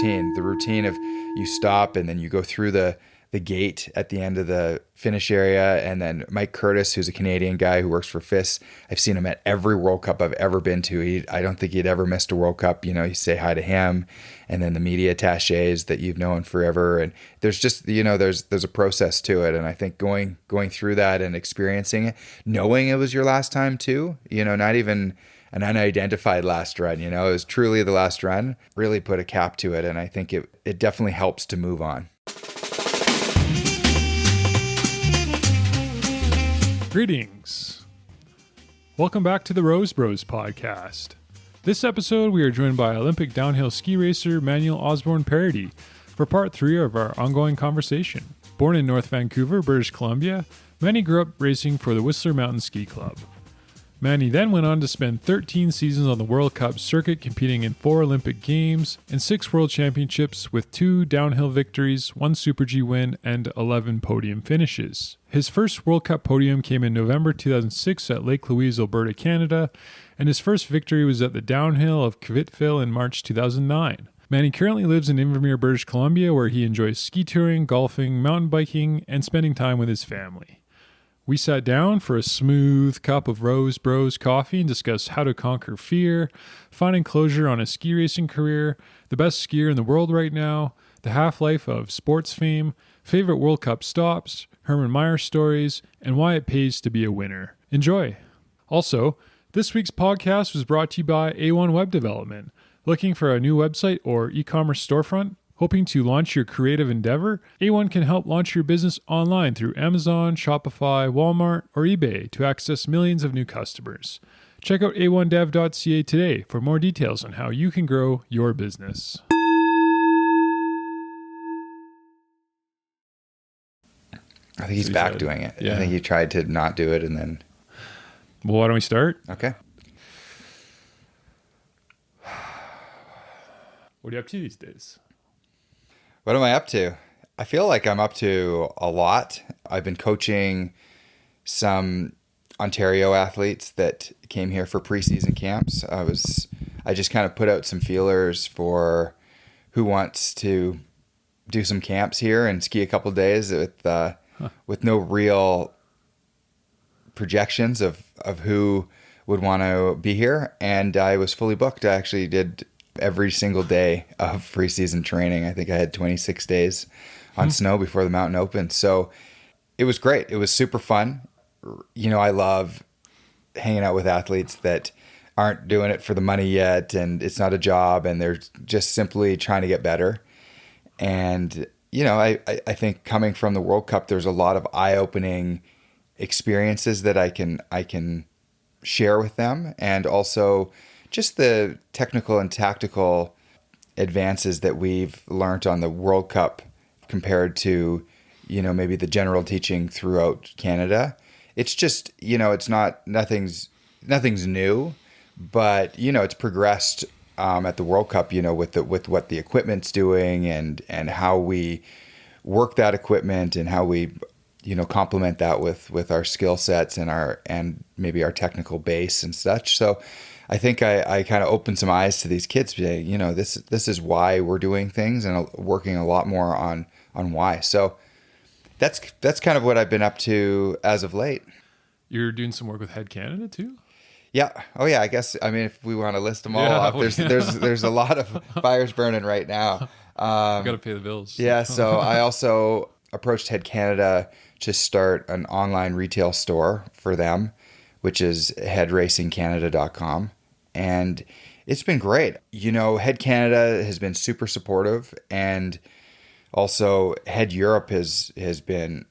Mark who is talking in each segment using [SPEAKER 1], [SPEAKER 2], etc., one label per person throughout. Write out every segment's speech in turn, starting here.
[SPEAKER 1] routine. The routine of you stop and then you go through the gate at the end of the finish area. And then Mike Curtis, who's a Canadian guy who works for FIS, I've seen him at every World Cup I've ever been to. I don't think he'd ever missed a World Cup. You say hi to him, and then the media attaches that you've known forever. And there's just, there's a process to it. And I think going through that and experiencing it, knowing it was your last time too, not even an unidentified last run, it was truly the last run, really put a cap to it. And I think it definitely helps to move on.
[SPEAKER 2] Greetings. Welcome back to the Rose Bros podcast. This episode, we are joined by Olympic downhill ski racer Manuel Osborne-Paradis for part 3 of our ongoing conversation. Born in North Vancouver, British Columbia, Manny grew up racing for the Whistler Mountain Ski Club. Manny then went on to spend 13 seasons on the World Cup circuit, competing in 4 Olympic Games and 6 World Championships with 2 downhill victories, 1 Super G win, and 11 podium finishes. His first World Cup podium came in November 2006 at Lake Louise, Alberta, Canada, and his first victory was at the downhill of Kvitfjell in March 2009. Manny currently lives in Invermere, British Columbia, where he enjoys ski touring, golfing, mountain biking, and spending time with his family. We sat down for a smooth cup of Rose Bros coffee and discussed how to conquer fear, finding closure on a ski racing career, the best skier in the world right now, the half-life of sports fame, favorite World Cup stops, Hermann Maier Stories, and why it pays to be a winner. Enjoy! Also, this week's podcast was brought to you by A1 Web Development. Looking for a new website or e-commerce storefront? Hoping to launch your creative endeavor? A1 can help launch your business online through Amazon, Shopify, Walmart, or eBay to access millions of new customers. Check out a1dev.ca today for more details on how you can grow your business.
[SPEAKER 1] I think he's back doing it. Yeah. I think he tried to not do it and then...
[SPEAKER 2] Well, why don't we start?
[SPEAKER 1] Okay.
[SPEAKER 2] What are you up to these days?
[SPEAKER 1] What am I up to? I feel like I'm up to a lot. I've been coaching some Ontario athletes that came here for preseason camps. I just kind of put out some feelers for who wants to do some camps here and ski a couple of days with no real projections of who would want to be here. And I was fully booked. I actually did every single day of preseason training. I think I had 26 days on snow before the mountain opened. So it was great. It was super fun. I love hanging out with athletes that aren't doing it for the money yet, and it's not a job, and they're just simply trying to get better. And, I think coming from the World Cup, there's a lot of eye-opening experiences that I can share with them, and also just the technical and tactical advances that we've learned on the World Cup compared to, maybe the general teaching throughout Canada. It's just, nothing's new, but, it's progressed at the World Cup, with what the equipment's doing and how we work that equipment and how we, complement that with our skill sets and maybe our technical base and such. So I think I kind of opened some eyes to these kids today. This is why we're doing things, and working a lot more on why. So that's kind of what I've been up to as of late.
[SPEAKER 2] You're doing some work with Head Canada too?
[SPEAKER 1] Yeah. Oh yeah. I guess, if we want to list them all off, there's a lot of fires burning right now.
[SPEAKER 2] Got to pay the bills.
[SPEAKER 1] Yeah. So I also approached Head Canada to start an online retail store for them, which is headracingcanada.com. And it's been great. Head Canada has been super supportive, and also Head Europe has been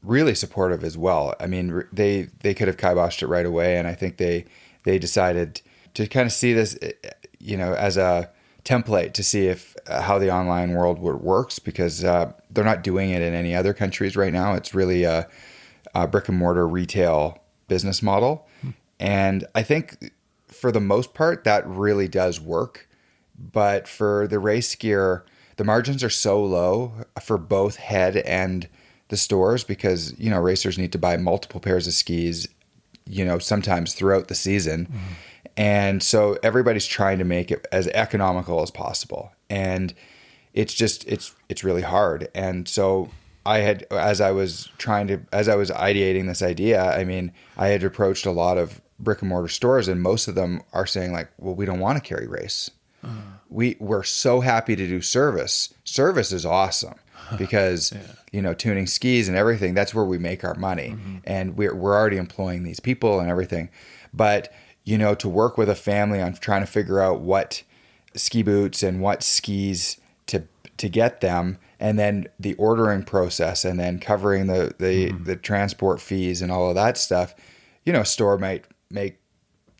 [SPEAKER 1] really supportive as well. I mean, they could have kiboshed it right away, and I think they decided to kind of see this, as a template to see if how the online world works, because they're not doing it in any other countries right now. It's really a brick and mortar retail business model. And I think for the most part, that really does work. But for the race skier, the margins are so low for both Head and the stores, because, racers need to buy multiple pairs of skis, sometimes throughout the season. And so everybody's trying to make it as economical as possible. And it's really hard. And so as I was ideating this idea, I mean, I had approached a lot of brick and mortar stores, and most of them are saying like, well, we don't want to carry race. We're so happy to do service. Service is awesome because, tuning skis and everything, that's where we make our money. And we're already employing these people and everything. But, to work with a family on trying to figure out what ski boots and what skis to get them, and then the ordering process, and then covering the transport fees and all of that stuff, a store might make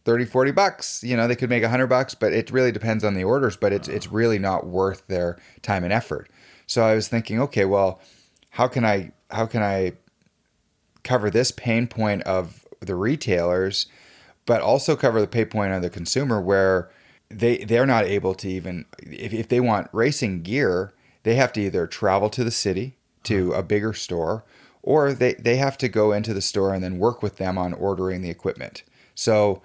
[SPEAKER 1] $30-$40. They could make $100, but it really depends on the orders, but it's really not worth their time and effort. So I was thinking, okay, well, how can I cover this pain point of the retailers, but also cover the pain point of the consumer, where they're not able to even, if they want racing gear, they have to either travel to the city to a bigger store, or they have to go into the store and then work with them on ordering the equipment. So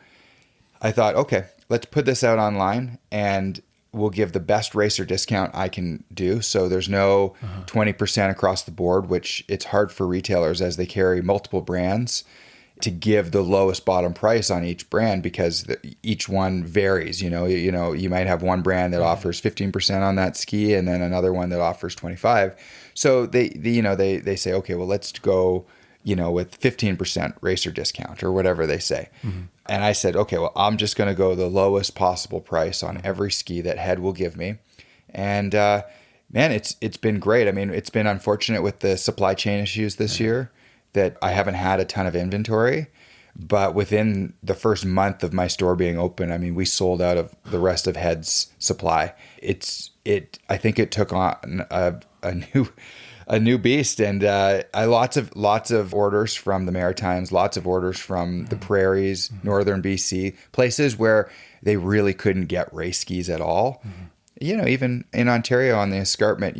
[SPEAKER 1] I thought, okay, let's put this out online, and we'll give the best racer discount I can do. So there's no 20% across the board, which it's hard for retailers as they carry multiple brands to give the lowest bottom price on each brand, because each one varies. You might have one brand that offers 15% on that ski, and then another one that offers 25%. So they say, okay, well, let's go, with 15% racer discount or whatever they say. And I said, okay, well, I'm just going to go the lowest possible price on every ski that Head will give me. And man, it's been great. I mean, it's been unfortunate with the supply chain issues this year that I haven't had a ton of inventory. But within the first month of my store being open, I mean, we sold out of the rest of Head's supply. I think it took on a new beast, and lots of orders from the Maritimes, lots of orders from the prairies, northern BC, places where they really couldn't get race skis at all. Even in Ontario on the escarpment,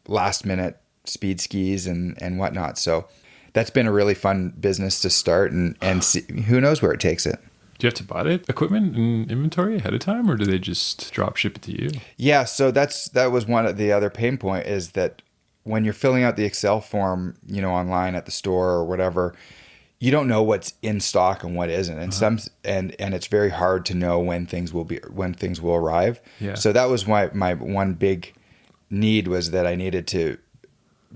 [SPEAKER 1] last minute speed skis and whatnot. So that's been a really fun business to start, and see, who knows where it takes it.
[SPEAKER 2] Do you have to buy the equipment and inventory ahead of time, or do they just drop ship it to you? Yeah,
[SPEAKER 1] so that was one of the other pain point, is that when you're filling out the Excel form, online at the store or whatever, you don't know what's in stock and what isn't, and and it's very hard to know when things will arrive.
[SPEAKER 2] Yeah.
[SPEAKER 1] So that was why my one big need was that I needed to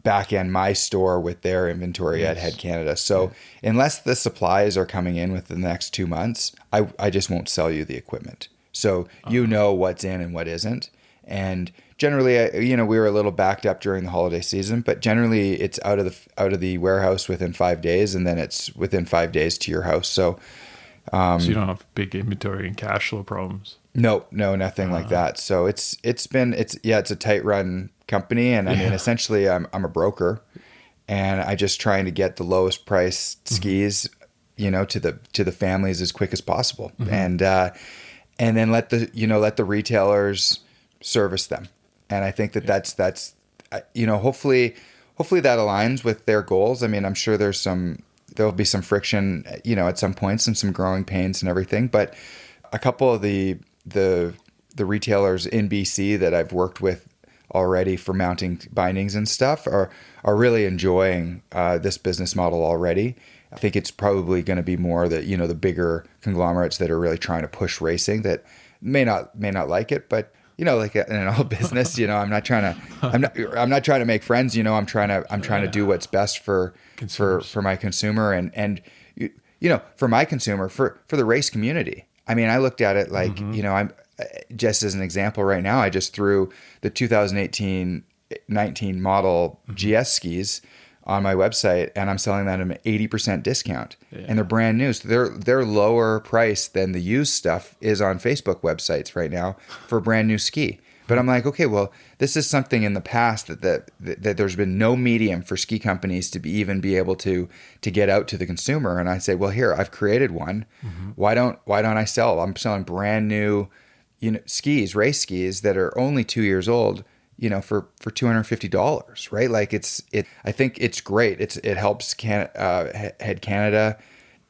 [SPEAKER 1] back end my store with their inventory at Head Canada. So unless the supplies are coming in within the next 2 months, I just won't sell you the equipment. So what's in and what isn't. And generally, we were a little backed up during the holiday season, but generally it's out of the warehouse within 5 days, and then it's within 5 days to your house. So,
[SPEAKER 2] so you don't have big inventory and cash flow problems.
[SPEAKER 1] No, nothing like that. So it's a tight run company, and I mean, essentially I'm a broker, and I just trying to get the lowest price skis, to the families as quick as possible, and then let the retailers service them. And I think that's hopefully that aligns with their goals. I mean, I'm sure there'll be some friction, at some points, and some growing pains and everything. But a couple of the retailers in BC that I've worked with already for mounting bindings and stuff are really enjoying this business model already. I think it's probably going to be more the bigger conglomerates that are really trying to push racing that may not like it, but like in all business, I'm not trying to make friends. I'm trying to do what's best for my consumer and for my consumer, for the race community. I mean, I looked at it like, I'm just as an example right now, I just threw the 2018-19 model GS skis on my website, and I'm selling that at an 80% discount, and they're brand new. So they're lower price than the used stuff is on Facebook websites right now for a brand new ski. But I'm like, okay, well, this is something in the past that there's been no medium for ski companies to even be able to get out to the consumer. And I say, well, here, I've created one. Why don't I sell? I'm selling brand new, skis, race skis that are only 2 years old, for $250, right? Like I think it's great. It helps Head Canada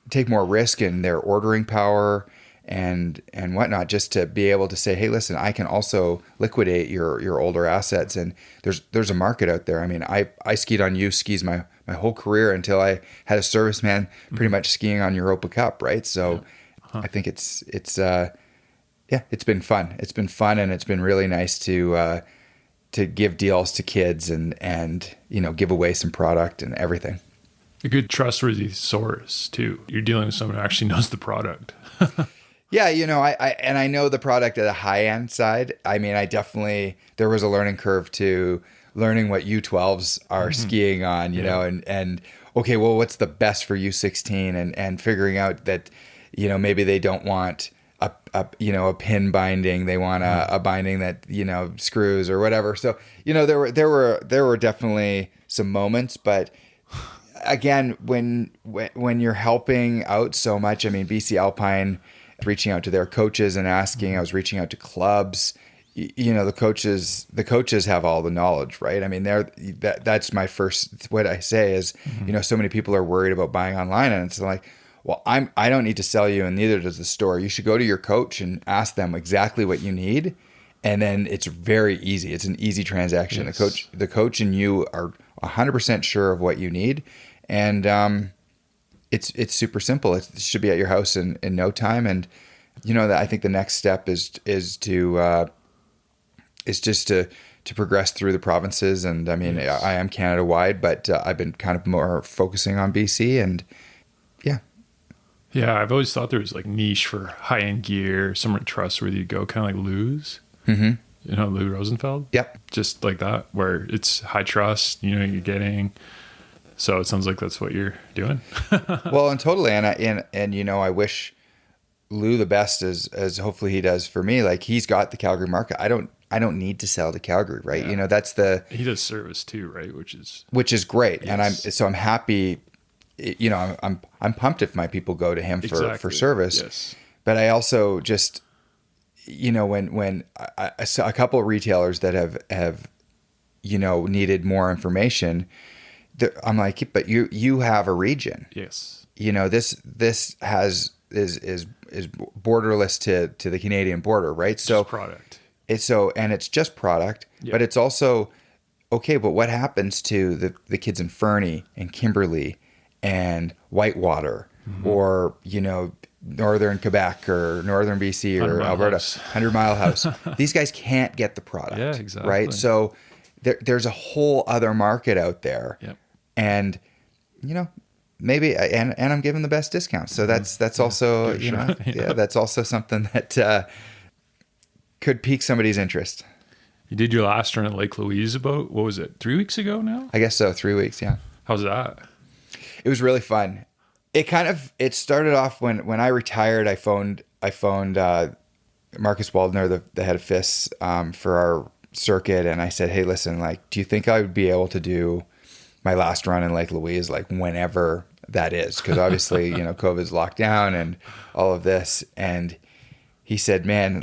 [SPEAKER 1] take more risk in their ordering power and whatnot, just to be able to say, hey, listen, I can also liquidate your older assets, and there's a market out there. I mean, I skied on used skis my whole career until I had a serviceman pretty much skiing on Europa Cup, right? So I think it's been fun. It's been fun, and it's been really nice to give deals to kids and give away some product and everything.
[SPEAKER 2] A good trustworthy source too. You're dealing with someone who actually knows the product.
[SPEAKER 1] Yeah, I know the product at a high end side. I mean, there was a learning curve to learning what U12s are skiing on, you know, and okay, well, what's the best for U16, and figuring out that, maybe they don't want a pin binding, they want a binding that, screws or whatever. So, there were definitely some moments, but again, when you're helping out so much, I mean, BC Alpine, reaching out to their coaches and asking, I was reaching out to clubs, the coaches have all the knowledge, right? I mean, that's my first, what I say is, so many people are worried about buying online, and it's like, well, I don't need to sell you, and neither does the store. You should go to your coach and ask them exactly what you need. And then it's very easy. It's an easy transaction. Yes. The coach and you are 100% sure of what you need. And, it's super simple. It should be at your house in no time. And that I think the next step is just to progress through the provinces. And I mean, yes. I am Canada wide, but I've been kind of more focusing on BC, and yeah.
[SPEAKER 2] Yeah, I've always thought there was like niche for high end gear, somewhere trustworthy to go, kind of like Lou's. Mm-hmm. Lou Rosenfeld. Yep. Just like that, where it's high trust. You're getting. So it sounds like that's what you're doing.
[SPEAKER 1] Well, and totally, and I wish Lou the best as hopefully he does for me. Like, he's got the Calgary market. I don't need to sell to Calgary, right? Yeah.
[SPEAKER 2] He does service too, right? Which is
[SPEAKER 1] great,
[SPEAKER 2] yes.
[SPEAKER 1] And I'm happy. I'm pumped if my people go to him for service.
[SPEAKER 2] Yes.
[SPEAKER 1] But I also just when I saw a couple of retailers that have needed more information. I'm like, but you have a region.
[SPEAKER 2] Yes.
[SPEAKER 1] This is borderless to the Canadian border, right? So
[SPEAKER 2] just product.
[SPEAKER 1] It's just product, yep. But it's also okay. But what happens to the kids in Fernie and Kimberley and Whitewater, mm-hmm. or northern Quebec or northern BC or Alberta, 100 Mile House? These guys can't get the product.
[SPEAKER 2] Yeah, exactly.
[SPEAKER 1] Right. So there's a whole other market out there.
[SPEAKER 2] Yep.
[SPEAKER 1] And, maybe, and I'm giving the best discounts. So that's also, that's also something that could pique somebody's interest.
[SPEAKER 2] You did your last run at Lake Louise about, what was it, 3 weeks ago now?
[SPEAKER 1] I guess so, 3 weeks, yeah.
[SPEAKER 2] How's that?
[SPEAKER 1] It was really fun. It started off when I retired. I phoned Marcus Waldner, the head of FIS, for our circuit. And I said, hey, listen, like, do you think I would be able to do my last run in Lake Louise, like whenever that is? Because obviously, COVID's locked down and all of this. And he said, man,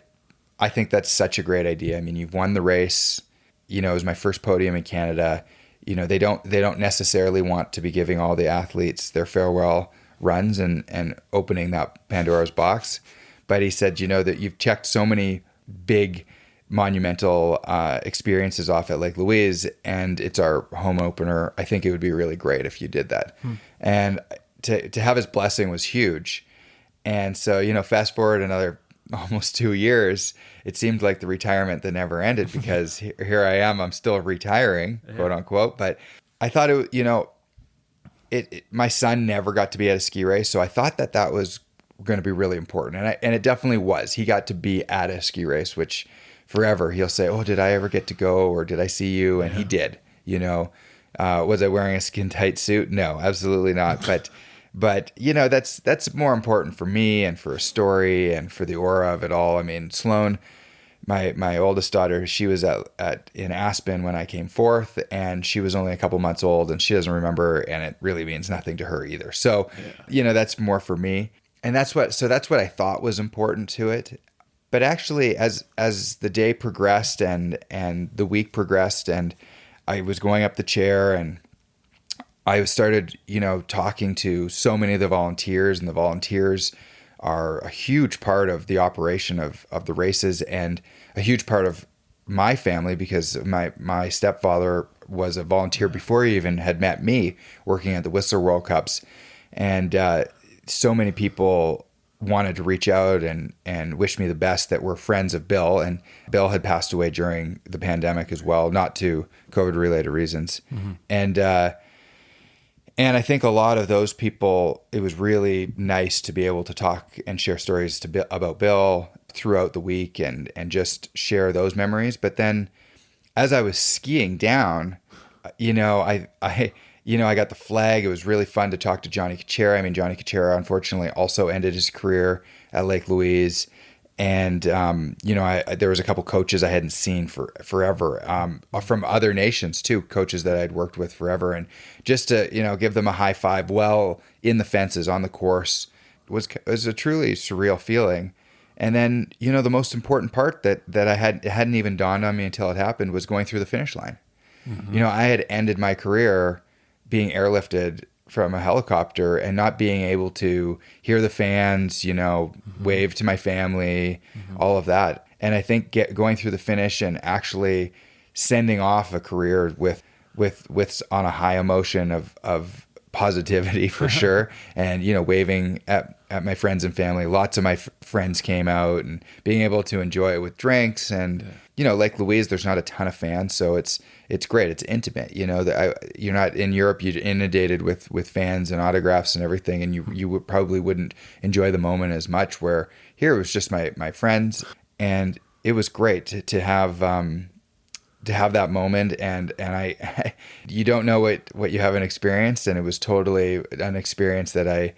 [SPEAKER 1] I think that's such a great idea. I mean, you've won the race. It was my first podium in Canada. They don't necessarily want to be giving all the athletes their farewell runs and opening that Pandora's box. But he said, that you've checked so many big monumental experiences off at Lake Louise, and it's our home opener. I think it would be really great if you did that. And to have his blessing was huge. And so, fast forward another almost 2 years, it seemed like the retirement that never ended, because here I am, I'm still retiring, quote unquote. But I thought my son never got to be at a ski race. So I thought that was going to be really important. And it definitely was. He got to be at a ski race, which forever he'll say, oh, did I ever get to go, or did I see you? And he did. Was I wearing a skin tight suit? No, absolutely not. But that's more important for me and for a story and for the aura of it all. I mean, Sloan, my oldest daughter, she was in Aspen when I came fourth, and she was only a couple months old, and she doesn't remember, and it really means nothing to her either. So, that's more for me. And that's what I thought was important to it. But actually, as the day progressed and the week progressed, and I was going up the chair, and I started, talking to so many of the volunteers, and the volunteers are a huge part of the operation of the races, and a huge part of my family, because my stepfather was a volunteer before he even had met me, working at the Whistler World Cups. And so many people wanted to reach out and wish me the best that were friends of Bill. And Bill had passed away during the pandemic as well, not to COVID-related reasons. Mm-hmm. And I think a lot of those people, it was really nice to be able to talk and share stories about Bill throughout the week and just share those memories. But then as I was skiing down, I got the flag. It was really fun to talk to Johnny Kuchera. I mean, Johnny Kuchera, unfortunately, also ended his career at Lake Louise. And, there was a couple coaches I hadn't seen forever, from other nations too, coaches that I'd worked with forever. And just to, give them a high five well in the fences on the course was a truly surreal feeling. And then, the most important part that it hadn't even dawned on me until it happened was going through the finish line. Mm-hmm. I had ended my career being airlifted from a helicopter and not being able to hear the fans, mm-hmm. wave to my family, mm-hmm. all of that. And I think going through the finish and actually sending off a career with on a high emotion of positivity for sure. And, waving at my friends and family, lots of my friends came out, and being able to enjoy it with drinks. And, Lake Louise, there's not a ton of fans. So it's great. It's intimate. You're not in Europe. You're inundated with fans and autographs and everything. And you probably wouldn't enjoy the moment as much, where here it was just my friends. And it was great to have that moment. And I you don't know what you haven't experienced. And it was totally an experience that I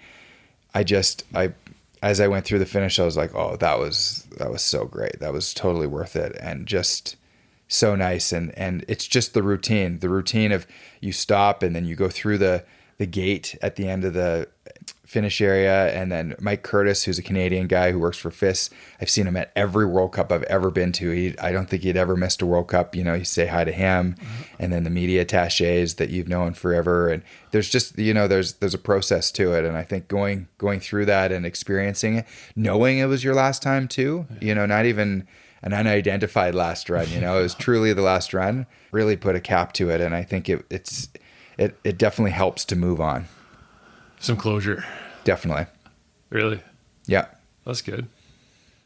[SPEAKER 1] as I went through the finish, I was like, oh, that was so great. That was totally worth it. And just so nice. And it's just the routine of you stop and then you go through the gate at the end of the finish area. And then Mike Curtis, who's a Canadian guy who works for FIS, I've seen him at every World Cup I've ever been to. I don't think he'd ever missed a World Cup. You say hi to him, mm-hmm. and then the media attaches that you've known forever. And there's just, there's a process to it. And I think going through that and experiencing it, knowing it was your last time too, not even an unidentified last run, it was truly the last run, really put a cap to it. And I think it definitely helps to move on.
[SPEAKER 2] Some closure.
[SPEAKER 1] Definitely.
[SPEAKER 2] Really?
[SPEAKER 1] Yeah.
[SPEAKER 2] That's good.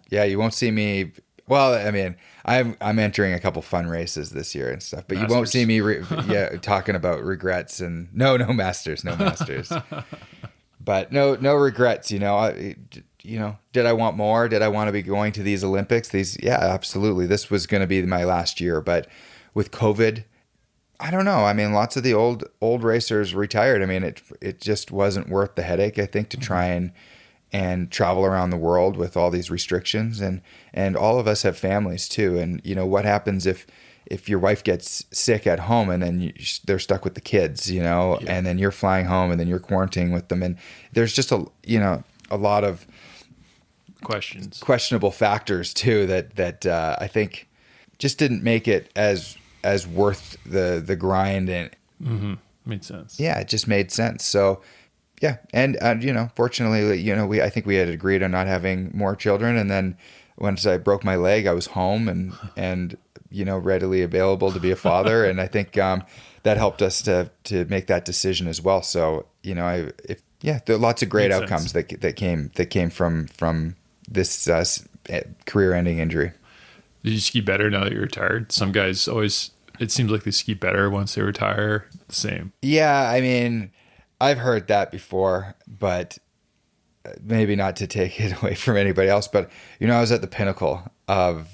[SPEAKER 1] Yeah, you won't see me. Well, I mean, I'm entering a couple fun races this year and stuff, but Masters. You won't see me talking about regrets and no Masters. But no regrets, did I want more? Did I want to be going to these Olympics? Yeah, absolutely. This was going to be my last year, but with COVID, I don't know. I mean, lots of the old racers retired. I mean, it just wasn't worth the headache, I think, to try and travel around the world with all these restrictions. And all of us have families too. And, what happens if your wife gets sick at home and then they're stuck with the kids, and then you're flying home and then you're quarantining with them. And there's just a lot of questionable factors too that I think just didn't make it as worth the grind. And
[SPEAKER 2] mm-hmm. Made sense.
[SPEAKER 1] Yeah, it just made sense. So yeah. And fortunately, I think we had agreed on not having more children. And then once I broke my leg, I was home and readily available to be a father. And I think that helped us to make that decision as well. So, there are lots of great made outcomes that came from this career-ending injury.
[SPEAKER 2] Did you ski better now that you're retired? Some guys it seems like they ski better once they retire. The same. Yeah,
[SPEAKER 1] I mean, I've heard that before, but maybe not to take it away from anybody else. But, I was at the pinnacle of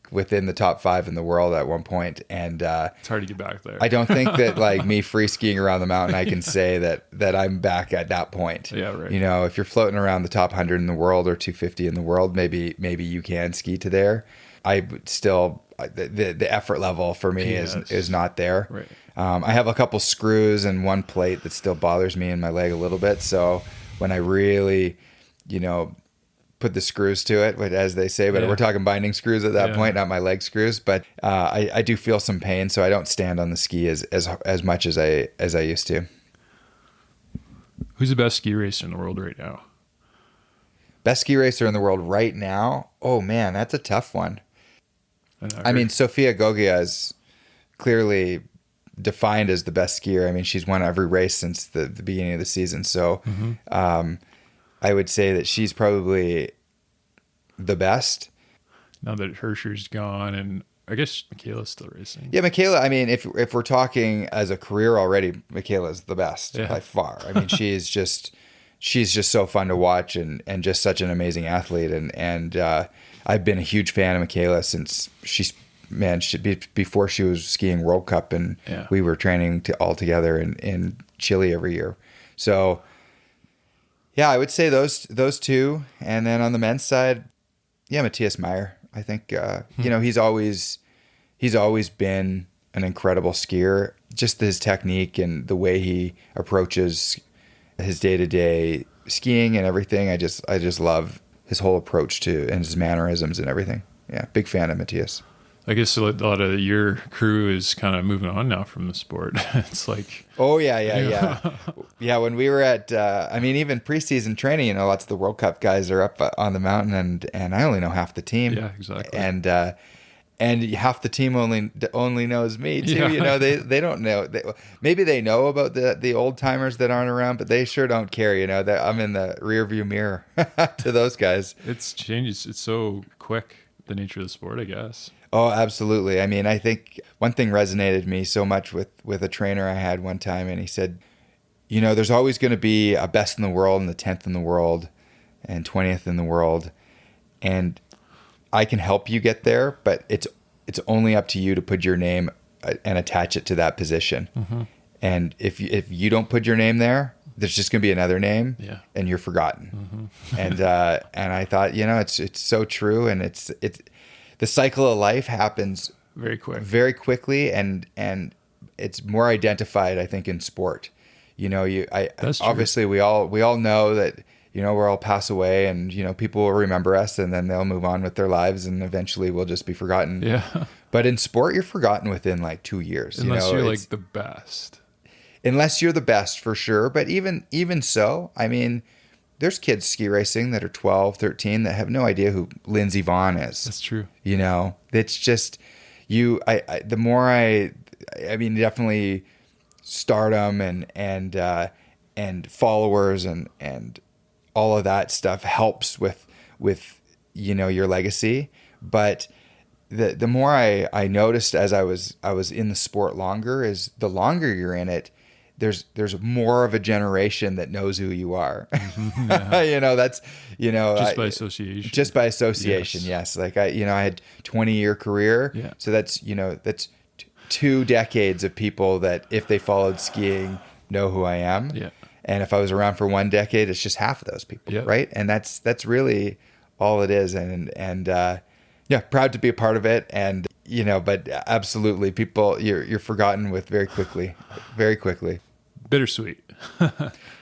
[SPEAKER 1] within the top 5 in the world at one point, and
[SPEAKER 2] it's hard to get back there.
[SPEAKER 1] I don't think that like me free skiing around the mountain, I can say that I'm back at that point.
[SPEAKER 2] Yeah, right.
[SPEAKER 1] If you're floating around the top 100 in the world or 250 in the world, maybe you can ski to there. I would still the effort level for me is not there.
[SPEAKER 2] Right.
[SPEAKER 1] I have a couple screws and one plate that still bothers me in my leg a little bit. So when I really, put the screws to it, as they say, but we're talking binding screws at that point, not my leg screws. But I do feel some pain, so I don't stand on the ski as much as I used to.
[SPEAKER 2] Who's the best ski racer in the world right now?
[SPEAKER 1] Best ski racer in the world right now? Oh man, that's a tough one. I mean, Sofia Goggia is clearly defined as the best skier. I mean, she's won every race since the beginning of the season. So I would say that she's probably the best.
[SPEAKER 2] Now that Hirscher's gone, and I guess Michaela's still racing.
[SPEAKER 1] Yeah, Michaela, I mean, if we're talking as a career already, Michaela's the best by far. I mean, she's just so fun to watch and just such an amazing athlete. And I've been a huge fan of Michaela since before she was skiing World Cup, and we were training all together in Chile every year. So yeah, I would say those two. And then on the men's side, Matthias Meyer. I think he's always been an incredible skier. Just his technique and the way he approaches his day-to-day skiing and everything. I just love his whole approach to and his mannerisms and everything. Yeah, big fan of Matthias.
[SPEAKER 2] I guess a lot of your crew is kind of moving on now from the sport. It's like,
[SPEAKER 1] oh yeah. When we were at, even preseason training, lots of the World Cup guys are up on the mountain, and I only know half the team.
[SPEAKER 2] Yeah, exactly.
[SPEAKER 1] And half the team only knows me too.
[SPEAKER 2] Yeah.
[SPEAKER 1] They don't know. Maybe they know about the old timers that aren't around, but they sure don't care. That I'm in the rear view mirror to those guys.
[SPEAKER 2] It's changed. It's so quick, the nature of the sport, I guess.
[SPEAKER 1] Oh, absolutely. I mean, I think one thing resonated me so much with a trainer I had one time, and he said, there's always going to be a best in the world and the 10th in the world and 20th in the world. And I can help you get there, but it's only up to you to put your name and attach it to that position. Mm-hmm. And if you don't put your name there, there's just going to be another name, and you're forgotten. Mm-hmm. And I thought, it's so true, and it's the cycle of life happens very quickly, and it's more identified, I think, in sport. Obviously we all know that we'll all pass away, and people will remember us, and then they'll move on with their lives, and eventually we'll just be forgotten.
[SPEAKER 2] Yeah.
[SPEAKER 1] But in sport, you're forgotten within like 2 years.
[SPEAKER 2] Unless you're like the best.
[SPEAKER 1] Unless you're the best, for sure. But even so, I mean, there's kids ski racing that are 12, 13 that have no idea who Lindsey Vonn is.
[SPEAKER 2] That's true.
[SPEAKER 1] It's just the more definitely stardom and followers and all of that stuff helps with your legacy. But the more I noticed as I was in the sport longer, is the longer you're in it, there's more of a generation that knows who you are.
[SPEAKER 2] Yeah.
[SPEAKER 1] That's
[SPEAKER 2] just by association.
[SPEAKER 1] Just by association, yes. Like I had 20-year career, so that's 2 decades of people that, if they followed skiing, know who I am.
[SPEAKER 2] Yeah.
[SPEAKER 1] And if I was around for 1 decade, it's just half of those people, right? And that's really all it is. And proud to be a part of it. And but absolutely, people you're forgotten with very quickly.
[SPEAKER 2] Bittersweet.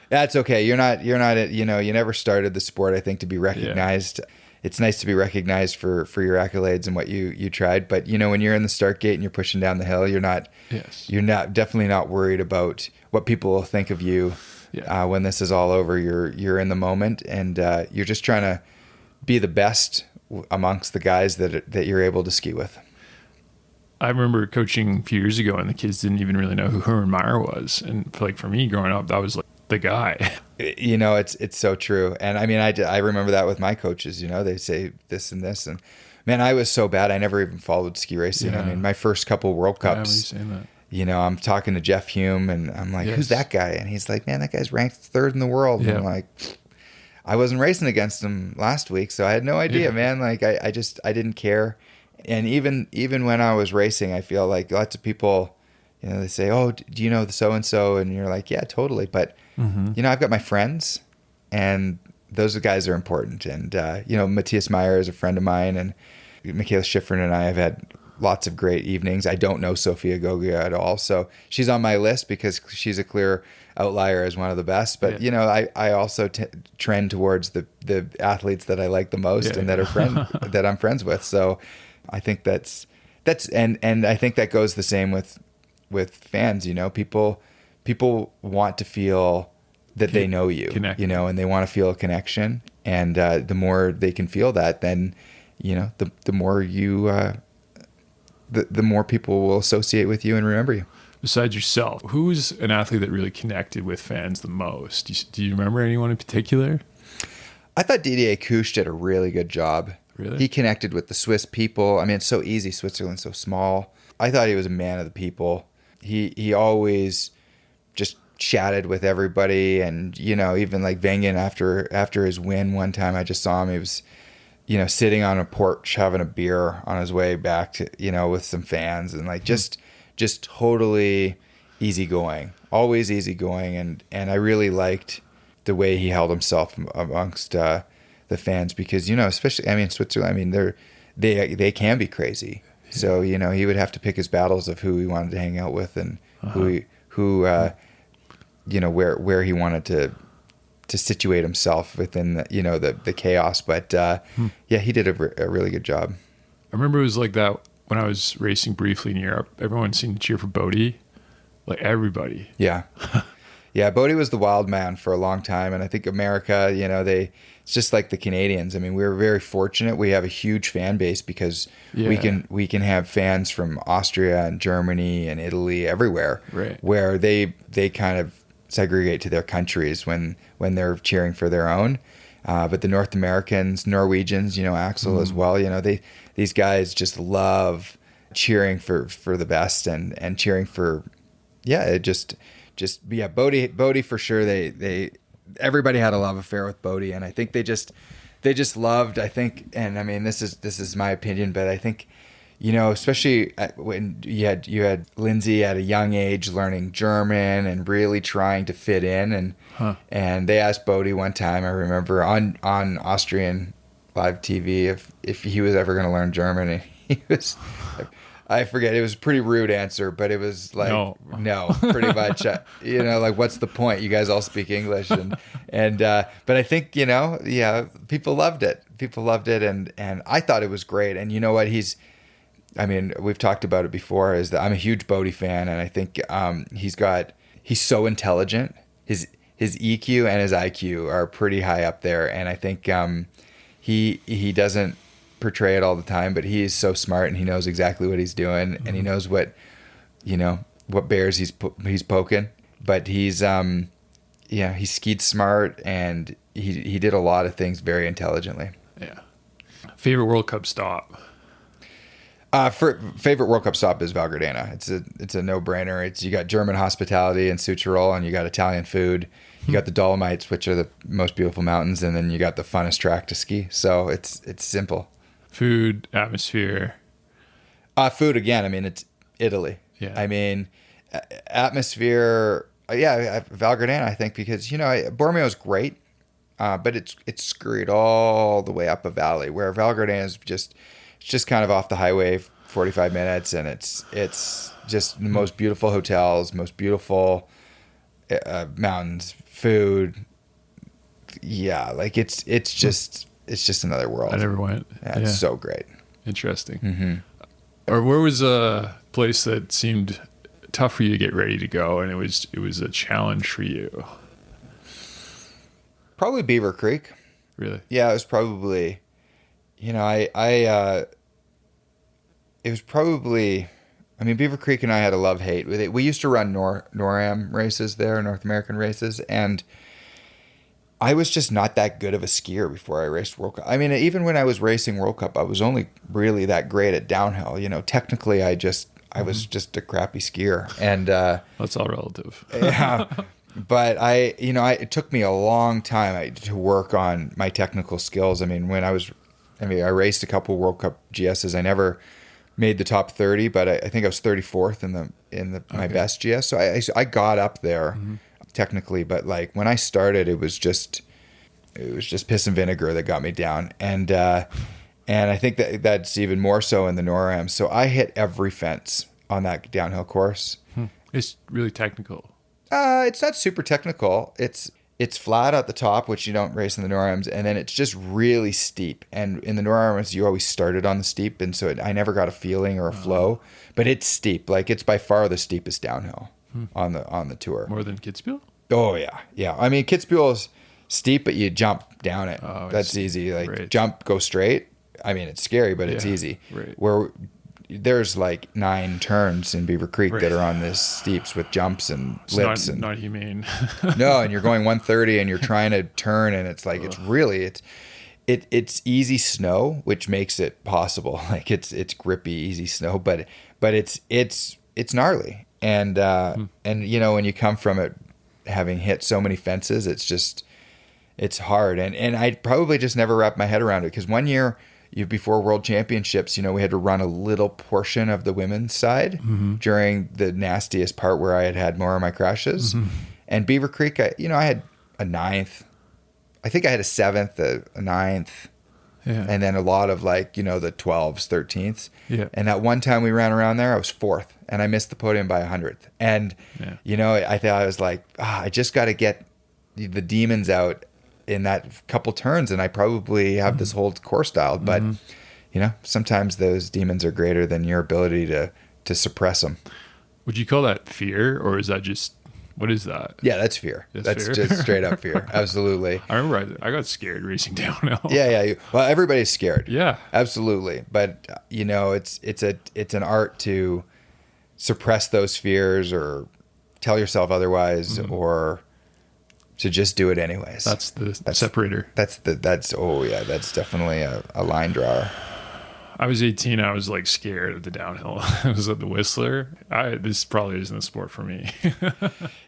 [SPEAKER 1] That's okay. You're not. You never started the sport, I think, to be recognized. Yeah. It's nice to be recognized for your accolades and what you tried. But when you're in the start gate and you're pushing down the hill, you're definitely not worried about what people will think of you. Yeah. When this is all over, you're in the moment, and you're just trying to be the best amongst the guys that you're able to ski with.
[SPEAKER 2] I remember coaching a few years ago, and the kids didn't even really know who Hermann Maier was. And like for me growing up, that was like the guy.
[SPEAKER 1] It's so true. And I mean, I remember that with my coaches. They say this and this, and man, I was so bad. I never even followed ski racing. Yeah. I mean, my first couple World Cups. I'm talking to Jeff Hume, and I'm like, who's that guy? And he's like, man, that guy's ranked 3rd in the world. And I'm like, I wasn't racing against him last week, so I had no idea, man. Like I didn't care. And even when I was racing, I feel like lots of people, they say, oh, do you know the so-and-so? And you're like, yeah, totally. But, I've got my friends, and those guys are important. And, Matthias Meyer is a friend of mine, and Michaela Schifrin and I have had lots of great evenings. I don't know Sofia Goggia at all. So she's on my list because she's a clear outlier as one of the best. But, I also trend towards the athletes that I like the most and that are that I'm friends with. So I think that's and I think that goes the same with fans. People want to feel that they know you, and they want to feel a connection. And the more they can feel that, then, the more the more people will associate with you and remember you.
[SPEAKER 2] Besides yourself, who's an athlete that really connected with fans the most? Do you remember anyone in particular?
[SPEAKER 1] I thought DAKOSH did a really good job.
[SPEAKER 2] Really?
[SPEAKER 1] He connected with the Swiss people. I mean, it's so easy. Switzerland's so small. I thought he was a man of the people. He always just chatted with everybody. And, even like Wengen after his win one time, I just saw him. He was, sitting on a porch having a beer on his way back to, with some fans, and like just totally easygoing, always easygoing. And I really liked the way he held himself amongst the fans, because, especially, Switzerland, they can be crazy. So, he would have to pick his battles of who he wanted to hang out with, and where he wanted to situate himself within the chaos. But he did a really good job.
[SPEAKER 2] I remember it was like that when I was racing briefly in Europe. Everyone seemed to cheer for Bodie, like everybody.
[SPEAKER 1] Yeah. Yeah, Bodie was the wild man for a long time. And I think America, it's just like the Canadians. I mean, we're very fortunate. We have a huge fan base because we can have fans from Austria and Germany and Italy, everywhere,
[SPEAKER 2] right, where
[SPEAKER 1] they kind of segregate to their countries when they're cheering for their own. But the North Americans, Norwegians, Axel as well, these guys just love cheering for the best and cheering for, Bodie for sure. Everybody had a love affair with Bodie, and I think they just loved. I think, and I mean, this is my opinion, but I think, especially when you had Lindsay at a young age learning German and really trying to fit in, and they asked Bodie one time, I remember on Austrian live TV, if he was ever going to learn German, and he was. I forget. It was a pretty rude answer, but it was like, no pretty much. Like, what's the point? You guys all speak English, but I think, people loved it. People loved it, and I thought it was great. And you know what? We've talked about it before. Is that I'm a huge Bodie fan, and I think he's so intelligent. His EQ and his IQ are pretty high up there, and I think he doesn't portray it all the time, but he is so smart, and he knows exactly what he's doing, and he knows what bears he's poking. But he skied smart, and he did a lot of things very intelligently.
[SPEAKER 2] Yeah. Favorite World Cup stop?
[SPEAKER 1] Favorite World Cup stop is Val Gardena. It's a no-brainer. You got German hospitality in Südtirol, and you got Italian food. You got the Dolomites, which are the most beautiful mountains, and then you got the funnest track to ski. So it's simple.
[SPEAKER 2] Food, atmosphere.
[SPEAKER 1] Food again. It's Italy.
[SPEAKER 2] Yeah.
[SPEAKER 1] Atmosphere. Val Gardena, I think, because Bormio is great, but it's screwed all the way up a valley. Where Val Gardena is just kind of off the highway, 45 minutes, and it's just the most beautiful hotels, most beautiful mountains, food. Yeah, like it's just another world.
[SPEAKER 2] I never went.
[SPEAKER 1] Yeah, it's so great.
[SPEAKER 2] Interesting.
[SPEAKER 1] Mm-hmm.
[SPEAKER 2] Or where was a place that seemed tough for you to get ready to go, and it was a challenge for you?
[SPEAKER 1] Probably Beaver Creek.
[SPEAKER 2] Really?
[SPEAKER 1] Yeah, it was probably. It was probably. Beaver Creek and I had a love-hate with it. We used to run NORAM races there, North American races, and I was just not that good of a skier before I raced World Cup. Even when I was racing World Cup, I was only really that great at downhill. Technically, I was just a crappy skier, and
[SPEAKER 2] that's all relative.
[SPEAKER 1] Yeah, but it took me a long time to work on my technical skills. I raced a couple World Cup GSs. I never made the top 30, but I think I was 34th in my best GS. So I got up there technically, but like when I started, it was just piss and vinegar that got me down, and I think that's even more so in the NORAM. So I hit every fence on that downhill course.
[SPEAKER 2] It's really technical.
[SPEAKER 1] It's not super technical. It's flat at the top, which you don't race in the NORAMs, and then it's just really steep. And in the NORAMs, you always started on the steep, and so I never got a feeling or a flow. But it's steep. Like, it's by far the steepest downhill on the tour.
[SPEAKER 2] More than Kvitfjell?
[SPEAKER 1] Oh yeah. Kitzbühel is steep, but you jump down it.
[SPEAKER 2] Oh,
[SPEAKER 1] That's easy. Like
[SPEAKER 2] right.
[SPEAKER 1] jump, go straight. I mean, it's scary, but it's easy.
[SPEAKER 2] Right.
[SPEAKER 1] Where there's like 9 turns in Beaver Creek
[SPEAKER 2] Right.
[SPEAKER 1] that are on this steeps with jumps and
[SPEAKER 2] It's
[SPEAKER 1] lips
[SPEAKER 2] not humane.
[SPEAKER 1] no, and you're going 130 and you're trying to turn, and it's like it's easy snow, which makes it possible. Like it's grippy, easy snow, but it's gnarly. And and when you come from it having hit so many fences, it's hard. And I probably just never wrapped my head around it, because one year before World Championships, we had to run a little portion of the women's side during the nastiest part where I had more of my crashes. And Beaver Creek, I had a 9th. I think I had a 7th, a 9th, and then a lot of the 12s, 13ths.
[SPEAKER 2] Yeah.
[SPEAKER 1] And that one time we ran around there, I was 4th, and I missed the podium by 100th. And, I thought, I was like, I just got to get the demons out in that couple turns, and I probably have this whole course dialed. But, sometimes those demons are greater than your ability to suppress them.
[SPEAKER 2] Would you call that fear, or is that just... What is that?
[SPEAKER 1] Yeah, that's fear. That's
[SPEAKER 2] fear?
[SPEAKER 1] just straight up fear. Absolutely.
[SPEAKER 2] I remember I got scared racing downhill.
[SPEAKER 1] Yeah. Well, everybody's scared.
[SPEAKER 2] Yeah.
[SPEAKER 1] Absolutely. But it's an art to suppress those fears, or tell yourself otherwise, or to just do it anyways.
[SPEAKER 2] That's separator.
[SPEAKER 1] That's definitely a line drawer.
[SPEAKER 2] I was 18. I was scared of the downhill. I was at the Whistler. This probably isn't a sport for me.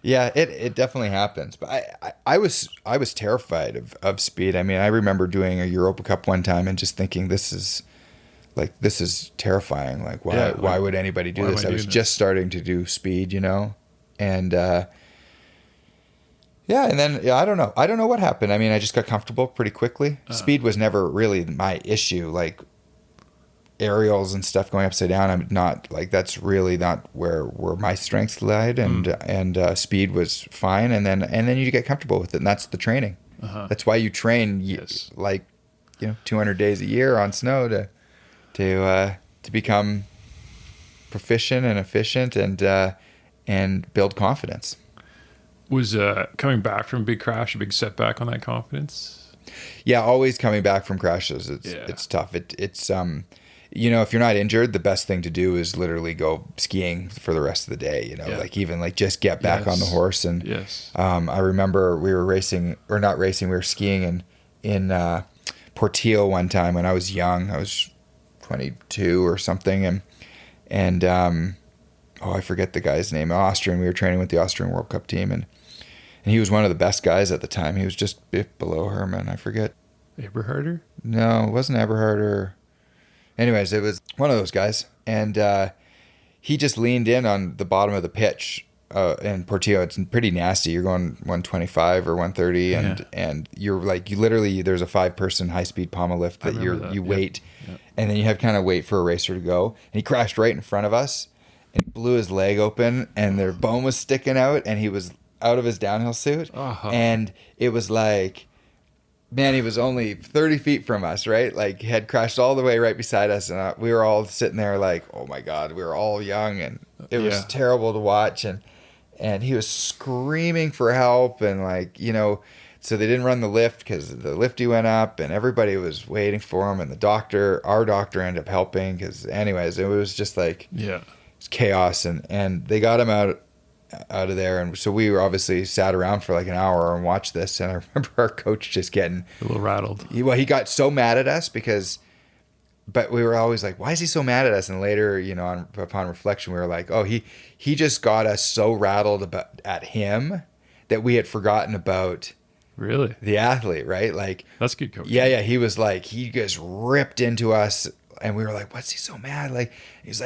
[SPEAKER 1] Yeah, it definitely happens. But I was terrified of speed. I mean, I remember doing a Europa Cup one time and just thinking, this is terrifying. Like, why would anybody do this? I was just starting to do speed, and and then I don't know what happened. I mean, I just got comfortable pretty quickly. Speed was never really my issue. Like, aerials and stuff going upside down, I'm not that's really not where my strengths lied, and speed was fine, and then you get comfortable with it, and that's the training. That's why you train 200 days a year on snow to become proficient and efficient and build confidence.
[SPEAKER 2] Was coming back from a big crash a big setback on that confidence?
[SPEAKER 1] Yeah, always coming back from crashes, it's tough. It's if you're not injured, the best thing to do is literally go skiing for the rest of the day, just get back on the horse. And I remember we were we were skiing in Portillo one time when I was young. I was 22 or something. And I forget the guy's name, Austrian. We were training with the Austrian World Cup team, and he was one of the best guys at the time. He was just a bit below Herman. I forget.
[SPEAKER 2] Eberharder?
[SPEAKER 1] No, it wasn't Eberharder. Anyways, it was one of those guys, and he just leaned in on the bottom of the pitch in Portillo. It's pretty nasty. You're going 125 or 130, and you're you literally, there's a 5-person high-speed pommel lift that you wait, and then you have kind of wait for a racer to go. And he crashed right in front of us, and he blew his leg open, and their bone was sticking out, and he was out of his downhill suit, and it was man, he was only 30 feet from us, right? He had crashed all the way right beside us, and we were all sitting there oh my God, we were all young, and it was terrible to watch, and he was screaming for help, and so they didn't run the lift because the lifty went up, and everybody was waiting for him, and our doctor ended up helping, because anyways, it was just it's chaos, and they got him out of there, and so we were obviously sat around for an hour and watched this, and I remember our coach just getting
[SPEAKER 2] a little rattled.
[SPEAKER 1] He got so mad at us but we were always why is he so mad at us? And later, upon reflection, we were he just got us so rattled at him that we had forgotten about
[SPEAKER 2] really
[SPEAKER 1] the athlete, right?
[SPEAKER 2] That's good coaching.
[SPEAKER 1] Yeah, he was he just ripped into us, and we were what's he so mad? He's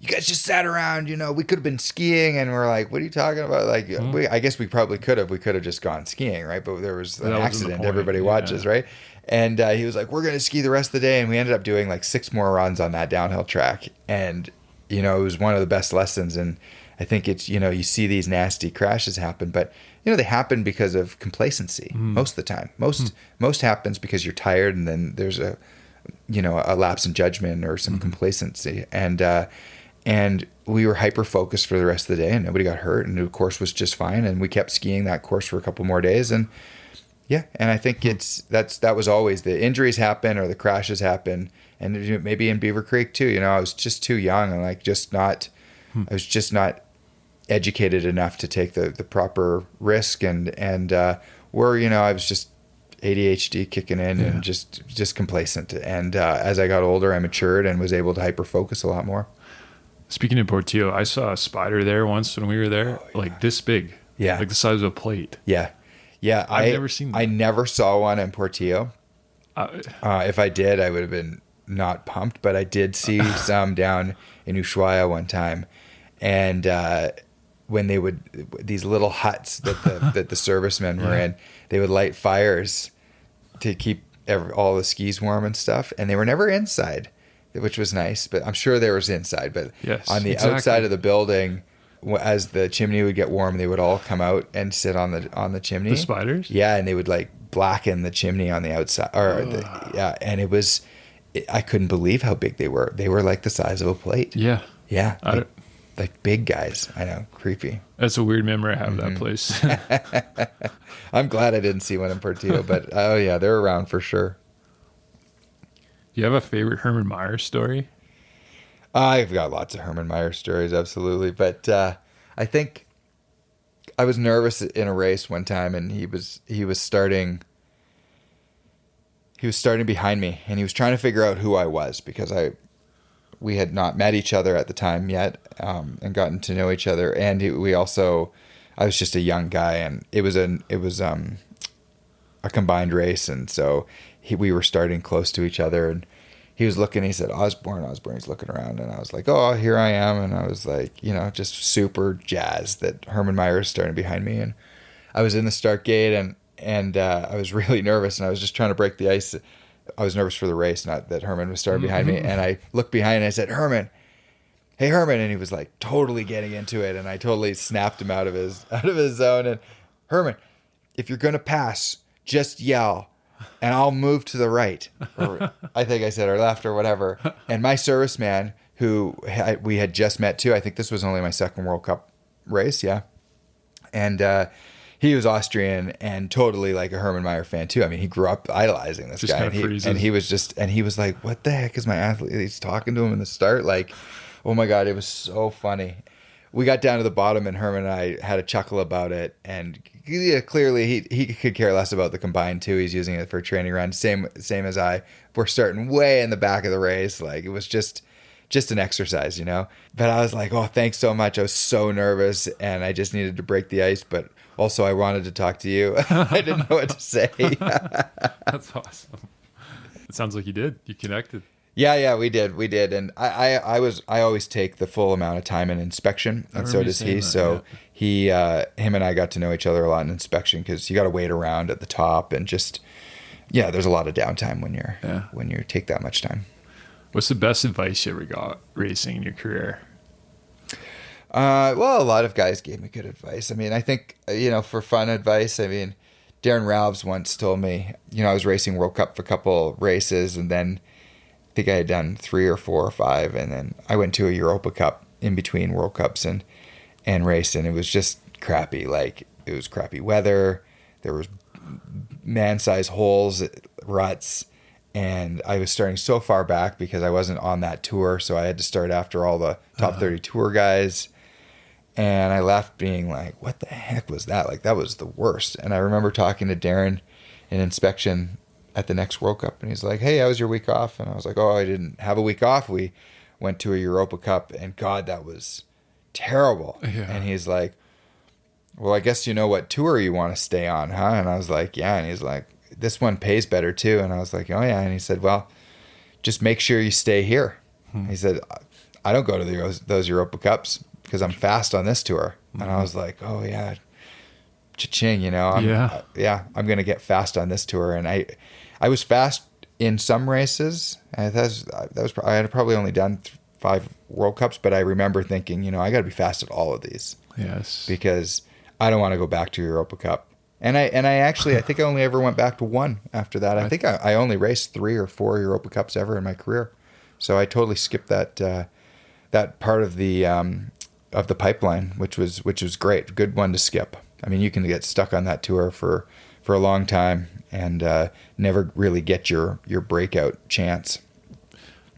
[SPEAKER 1] you guys just sat around, we could have been skiing, and we're what are you talking about? I guess we probably could have. We could have just gone skiing, right? But there was an accident. Everybody watches, right? And he was we're going to ski the rest of the day. And we ended up doing 6 more runs on that downhill track. And, it was one of the best lessons. And I think it's, you see these nasty crashes happen, but, they happen because of complacency most of the time. Most happens because you're tired, and then there's a lapse in judgment or some complacency. And we were hyper-focused for the rest of the day, and nobody got hurt, and the course was just fine, and we kept skiing that course for a couple more days, and Yeah, and I think that was always the injuries happen or the crashes happen, and maybe in Beaver Creek too. You know, I was just too young and like I was just not educated enough to take the proper risk, and where, you know, I was just ADHD kicking in and just complacent. And as I got older, I matured and was able to hyper focus a lot more.
[SPEAKER 2] Speaking of Portillo, I saw a spider there once when we were there, like this big, like the size of a plate.
[SPEAKER 1] Yeah.
[SPEAKER 2] I've never seen that.
[SPEAKER 1] I never saw one in Portillo. If I did, I would have been not pumped, but I did see some down in Ushuaia one time. And when they would, these little huts that the servicemen were in, they would light fires to keep all the skis warm and stuff. And they were never inside, which was nice, but I'm sure there was inside. But on the outside of the building, as the chimney would get warm, they would all come out and sit on the chimney.
[SPEAKER 2] The spiders?
[SPEAKER 1] Yeah, and they would like blacken the chimney on the outside. And it was, I couldn't believe how big they were. They were like the size of a plate.
[SPEAKER 2] Yeah.
[SPEAKER 1] Yeah. Like big guys. I know. Creepy.
[SPEAKER 2] That's a weird memory I have of that place.
[SPEAKER 1] I'm glad I didn't see one in Portillo, but oh yeah, they're around for sure.
[SPEAKER 2] Do you have a favorite Hermann Maier story?
[SPEAKER 1] I've got lots of Hermann Maier stories, absolutely. But I think I was nervous in a race one time, and he was starting behind me, and he was trying to figure out who I was, because we had not met each other at the time yet, and gotten to know each other. And I was just a young guy, and it was a combined race, and so we were starting close to each other, and he was looking, he said, Osborne. He's looking around, and I was like, oh, here I am. And I was like, you know, just super jazzed that Hermann Maier is starting behind me. And I was in the start gate, and I was really nervous, and I was just trying to break the ice. I was nervous for the race, not that Herman was starting behind me. And I looked behind and I said, Herman, hey, Herman. And he was like totally getting into it. And I totally snapped him out of his zone. And Herman, if you're going to pass, just yell, and I'll move to the right. Or I think I said, or left, or whatever. And my serviceman, who we had just met too, I think this was only my second World Cup race. Yeah. And, he was Austrian and totally like a Hermann Maier fan too. I mean, he grew up idolizing this guy, and he was like, what the heck is my athlete? He's talking to him in the start. Like, oh my God, it was so funny. We got down to the bottom, and Herman and I had a chuckle about it. And clearly he could care less about the combined too. He's using it for a training run. Same as I. We're starting way in the back of the race. Like, it was just an exercise, you know? But I was like, oh, thanks so much. I was so nervous, and I just needed to break the ice. But also, I wanted to talk to you. I didn't know what to say.
[SPEAKER 2] That's awesome. It sounds like you did. You connected.
[SPEAKER 1] Yeah, we did. And I always take the full amount of time in inspection, and so does he. So him and I got to know each other a lot in inspection, because you got to wait around at the top, and just, there's a lot of downtime when you take that much time.
[SPEAKER 2] What's the best advice you ever got racing in your career?
[SPEAKER 1] Well, a lot of guys gave me good advice. I mean, I think, for fun advice, I mean, Darren Ralves once told me, I was racing World Cup for a couple races, and then I think I had done 3 or 4 or 5, and then I went to a Europa Cup in between World Cups and raced, and it was just crappy. Like, it was crappy weather. There was man-sized holes, ruts, and I was starting so far back because I wasn't on that tour, so I had to start after all the top 30 tour guys. And I left being like, what the heck was that? Like, that was the worst. And I remember talking to Darren in inspection at the next World Cup, and he's like, hey, how was your week off? And I was like, oh, I didn't have a week off. We went to a Europa Cup, and God, that was terrible. Yeah. And he's like, well, I guess you know what tour you want to stay on, huh? And I was like, yeah. And he's like, this one pays better too. And I was like, oh yeah. And he said, well, just make sure you stay here. He said, I don't go to those Europa Cups because I'm fast on this tour. And I was like, oh yeah, cha-ching, I'm going to get fast on this tour. And I was fast in some races. And I had probably only done 5 World Cups, but I remember thinking, I got to be fast at all of these.
[SPEAKER 2] Yes.
[SPEAKER 1] Because I don't want to go back to Europa Cup. And I actually, I think I only ever went back to 1 after that. I think I only raced 3 or 4 Europa Cups ever in my career. So I totally skipped that part of the pipeline, which was great. Good one to skip. I mean, you can get stuck on that tour for for a long time and never really get your breakout chance.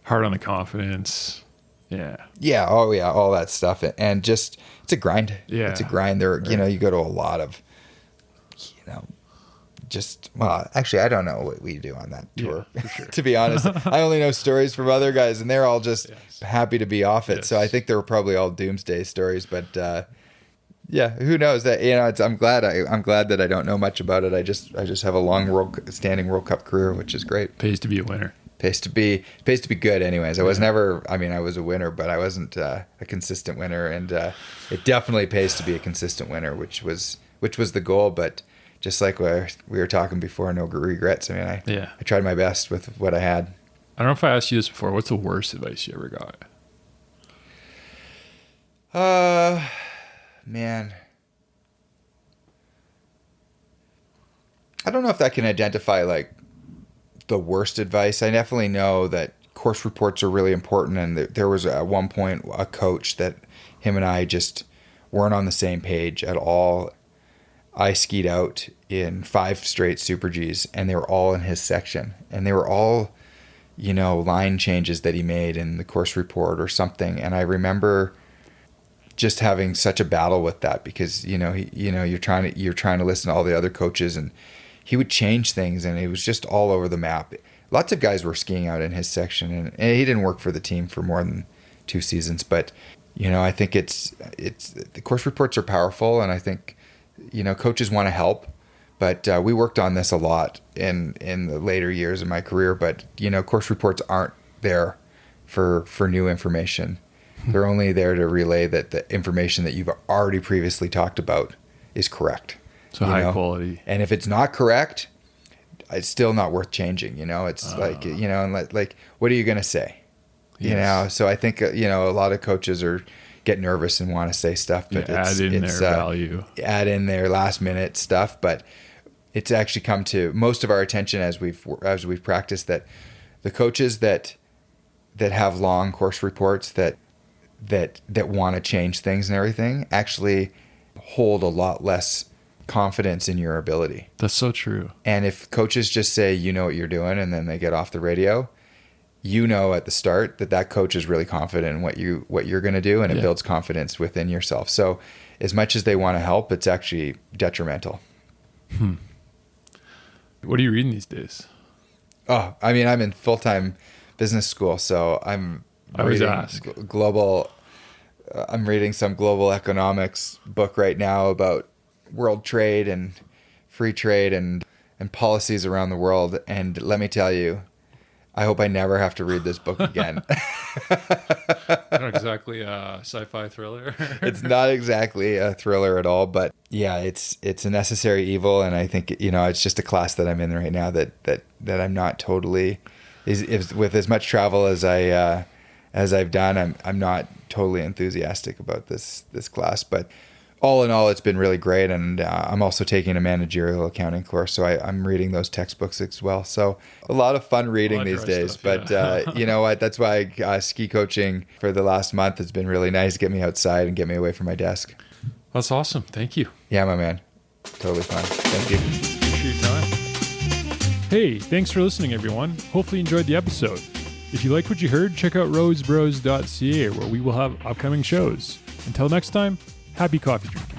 [SPEAKER 2] Hard on the confidence. Yeah.
[SPEAKER 1] Yeah. Oh yeah. All that stuff. And just, it's a grind.
[SPEAKER 2] Yeah.
[SPEAKER 1] It's a grind there. Right. You go to a lot of, actually, I don't know what we do on that tour, for sure. To be honest. I only know stories from other guys and they're all just happy to be off it. Yes. So I think they were probably all doomsday stories, but, yeah, who knows that, I'm glad that I don't know much about it. I just have a long standing World Cup career, which is great.
[SPEAKER 2] Pays to be a winner.
[SPEAKER 1] Pays to be good anyways. I was never, I was a winner, but I wasn't a consistent winner. And it definitely pays to be a consistent winner, which was the goal. But just like we were talking before, no regrets. I tried my best with what I had.
[SPEAKER 2] I don't know if I asked you this before. What's the worst advice you ever got?
[SPEAKER 1] Man. I don't know if I can identify like the worst advice. I definitely know that course reports are really important, and there was at one point a coach that him and I just weren't on the same page at all. I skied out in 5 straight Super Gs, and they were all in his section, and they were all, line changes that he made in the course report or something. And I remember just having such a battle with that because, you're trying to listen to all the other coaches, and he would change things, and it was just all over the map. Lots of guys were skiing out in his section, and he didn't work for the team for more than 2 seasons. But, I think it's the course reports are powerful, and I think, coaches want to help. But we worked on this a lot in the later years of my career. But, course reports aren't there for new information. They're only there to relay that the information that you've already previously talked about is correct.
[SPEAKER 2] So high quality.
[SPEAKER 1] And if it's not correct, it's still not worth changing. It's and like, what are you going to say? Yes. So I think, a lot of coaches get nervous and want to say stuff, but
[SPEAKER 2] add in their value.
[SPEAKER 1] Add in their last minute stuff. But it's actually come to most of our attention as we've practiced that the coaches that have long course reports that want to change things and everything actually hold a lot less confidence in your ability.
[SPEAKER 2] That's so true.
[SPEAKER 1] And if coaches just say, you know what you're doing, and then they get off the radio, at the start that coach is really confident in what you're going to do, and it builds confidence within yourself. So as much as they want to help, it's actually detrimental.
[SPEAKER 2] What are you reading these days?
[SPEAKER 1] Oh, I'm in full-time business school, so I'm reading I'm reading some global economics book right now about world trade and free trade and policies around the world. And let me tell you, I hope I never have to read this book again.
[SPEAKER 2] Not exactly a sci-fi thriller.
[SPEAKER 1] It's not exactly a thriller at all, but yeah, it's a necessary evil. And I think, it's just a class that I'm in right now that I'm not totally, is with as much travel as I've done, I'm not totally enthusiastic about this class, but all in all, it's been really great. And I'm also taking a managerial accounting course, so I'm reading those textbooks as well. So a lot of fun reading these days. Stuff, but you know what? That's why ski coaching for the last month has been really nice to get me outside and get me away from my desk.
[SPEAKER 2] That's awesome. Thank you.
[SPEAKER 1] Yeah, my man. Totally fun. Thank you.
[SPEAKER 2] Appreciate your time. Hey, thanks for listening, everyone. Hopefully you enjoyed the episode. If you liked what you heard, check out rosebros.ca, where we will have upcoming shows. Until next time, happy coffee drinking.